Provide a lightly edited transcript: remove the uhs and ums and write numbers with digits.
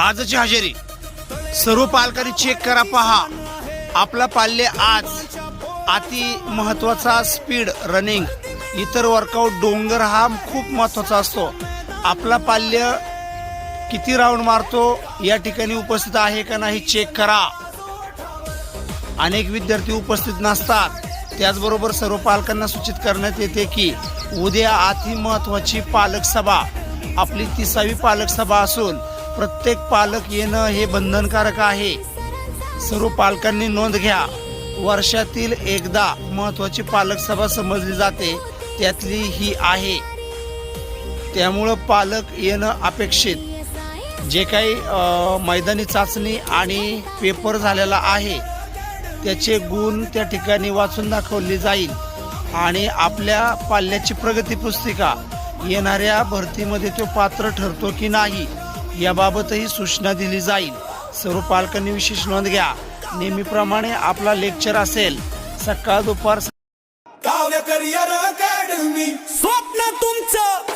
आजची हजेरी सर्व पालकांनी चेक करा. पहा आपला पाल्य आज अति महत्वाचा स्पीड रनिंग, इतर वर्कआउट डोंगर हा खूप महत्वाचा असतो. आपला पाल्य किती राऊंड मारतो या ठिकाणी उपस्थित आहे का नाही चेक करा. अनेक विद्यार्थी उपस्थित नसतात. त्याचबरोबर सर्व पालकांना सूचित करण्यात येते की उद्या अति महत्वाची पालक सभा, आपली 30वी पालक सभा असून प्रत्येक पालक येणं हे बंधनकारक आहे. सर्व पालकांनी नोंद घ्या. वर्षातील एकदा महत्वाची पालक सभा समजली जाते, त्यातली ही आहे. त्यामुळं पालक येणं अपेक्षित. जे काही मैदानी चाचणी आणि पेपर झालेला आहे त्याचे गुण त्या ठिकाणी वाचून दाखवले जाईल आणि आपल्या पाल्याची प्रगती पुस्तिका येणाऱ्या भरतीमध्ये तो पात्र ठरतो की नाही याबाबतही सूचना दिली जाईल. सर्व पालकांनी विशेष नोंद घ्या. नेहमीप्रमाणे आपला लेक्चर असेल सकाळ दुपार. काव्य करिअर अकॅडमी, स्वप्न तुमचं